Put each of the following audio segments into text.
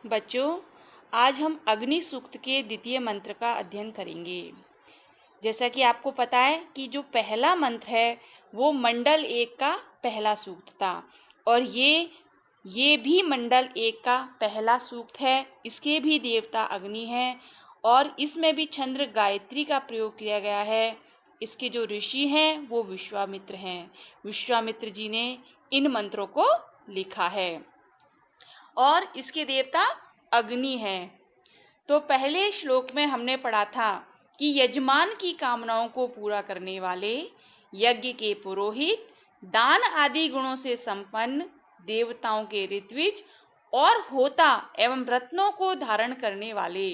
बच्चों, आज हम अग्नि सूक्त के द्वितीय मंत्र का अध्ययन करेंगे। जैसा कि आपको पता है कि जो पहला मंत्र है वो मंडल 1 का पहला सूक्त था और ये भी मंडल 1 का पहला सूक्त है। इसके भी देवता अग्नि हैं और इसमें भी छंद गायत्री का प्रयोग किया गया है। इसके जो ऋषि हैं वो विश्वामित्र हैं। विश्वामित्र जी ने इन मंत्रों को लिखा है और इसके देवता अग्नि है। तो पहले श्लोक में हमने पढ़ा था कि यजमान की कामनाओं को पूरा करने वाले, यज्ञ के पुरोहित, दान आदि गुणों से संपन्न, देवताओं के ऋत्विज और होता एवं रत्नों को धारण करने वाले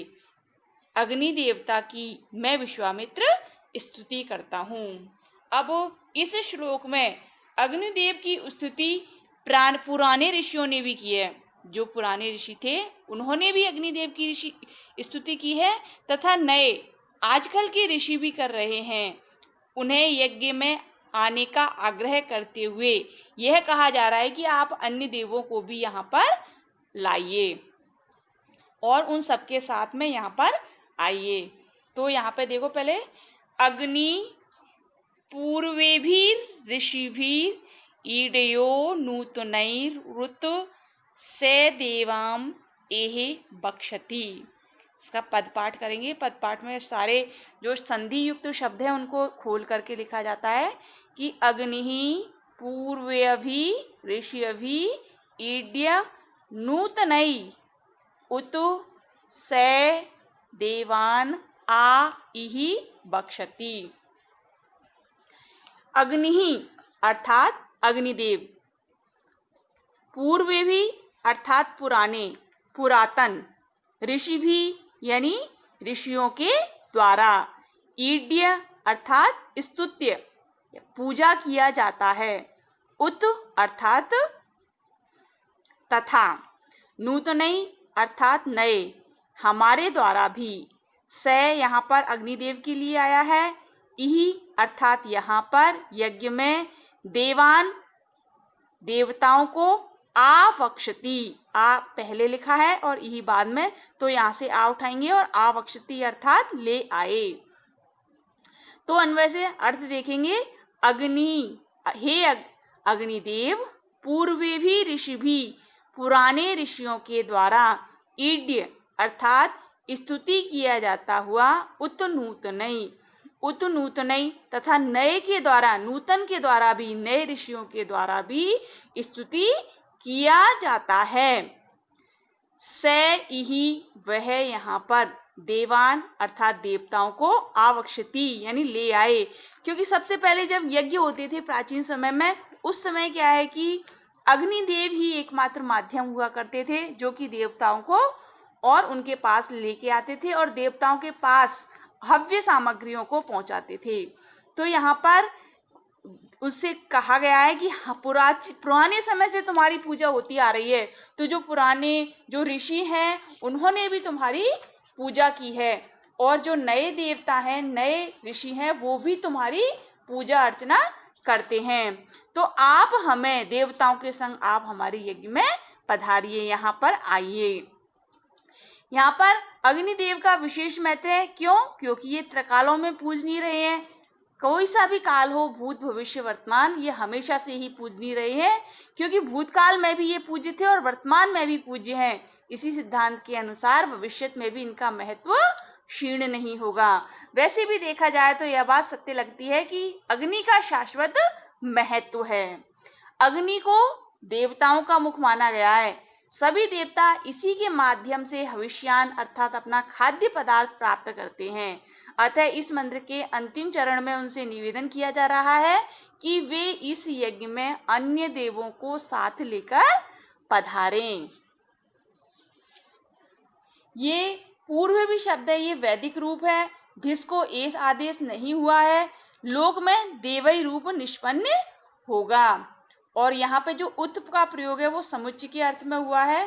अग्नि देवता की मैं विश्वामित्र स्तुति करता हूँ। अब इस श्लोक में अग्निदेव की स्तुति पुराने ऋषियों ने भी की है। जो पुराने ऋषि थे उन्होंने भी अग्निदेव की स्तुति की है तथा नए आजकल के ऋषि भी कर रहे हैं। उन्हें यज्ञ में आने का आग्रह करते हुए यह कहा जा रहा है कि आप अन्य देवों को भी यहाँ पर लाइए और उन सबके साथ में यहाँ पर आइए। तो यहाँ पे देखो, पहले अग्नि पूर्वेभिर ऋषिभिर ईडयो नूतनैरुत से देवाम एहे बक्षति। इसका पदपाठ करेंगे। पदपाठ में सारे जो संधि युक्त शब्द हैं उनको खोल करके लिखा जाता है कि अग्नि पूर्वेभि ऋषिभि ईड्य नूतनै उतु से देवान आ इहि बक्षति। अग्नि अर्थात अग्निदेव, पूर्वे भी अर्थात पुराने पुरातन, ऋषि भी यानी ऋषियों के द्वारा, ईड्य अर्थात स्तुत्य पूजा किया जाता है, उत अर्थात तथा, नूतनई अर्थात नए हमारे द्वारा भी, से यहाँ पर अग्निदेव के लिए आया है, इही अर्थात यहाँ पर यज्ञ में देवान देवताओं को आवक्षति, आ पहले लिखा है और यही बाद में, तो यहाँ से आ उठाएंगे और आवक्षति अर्थात ले आए। तो अन्वय से अर्थ देखेंगे। अग्नि हे अग्निदेव पूर्वे भी ऋषि भी पुराने ऋषियों के द्वारा, ईड्य अर्थात स्तुति किया जाता हुआ, उत नूतनई तथा नए के द्वारा, नूतन के द्वारा भी, नए ऋषियों के द्वारा भी स्तुति किया जाता है। से इही वह यहाँ पर देवान अर्थात देवताओं को आवक्षति यानी ले आए। क्योंकि सबसे पहले जब यज्ञ होते थे प्राचीन समय में, उस समय क्या है कि अग्निदेव ही एकमात्र माध्यम हुआ करते थे जो कि देवताओं को और उनके पास लेके आते थे और देवताओं के पास हव्य सामग्रियों को पहुंचाते थे। तो यहाँ पर उससे कहा गया है कि पुराने समय से तुम्हारी पूजा होती आ रही है, तो जो पुराने जो ऋषि हैं उन्होंने भी तुम्हारी पूजा की है और जो नए देवता हैं, नए ऋषि हैं, वो भी तुम्हारी पूजा अर्चना करते हैं। तो आप हमें देवताओं के संग आप हमारे यज्ञ में पधारिए, यहाँ पर आइए। यहाँ पर अग्निदेव का विशेष महत्व है। क्यों? क्योंकि ये त्रिकालों में पूजनीय रहे हैं। कोई सा भी काल हो, भूत भविष्य वर्तमान, ये हमेशा से ही पूजनीय रहे हैं। क्योंकि भूतकाल में भी ये पूज्य थे और वर्तमान में भी पूज्य हैं। इसी सिद्धांत के अनुसार भविष्य में भी इनका महत्व क्षीण नहीं होगा। वैसे भी देखा जाए तो यह बात सत्य लगती है कि अग्नि का शाश्वत महत्व है। अग्नि को देवताओं का मुख माना गया है। सभी देवता इसी के माध्यम से हविष्यान अर्थात अपना खाद्य पदार्थ प्राप्त करते हैं। अतः इस मंत्र के अंतिम चरण में उनसे निवेदन किया जा रहा है कि वे इस यज्ञ में अन्य देवों को साथ लेकर पधारें। ये पूर्व भी शब्द है, ये वैदिक रूप है। भिस को एस आदेश नहीं हुआ है। लोक में देवई रूप निष्पन्न होगा। और यहाँ पे जो उत का प्रयोग है वो समुच्चय के अर्थ में हुआ है।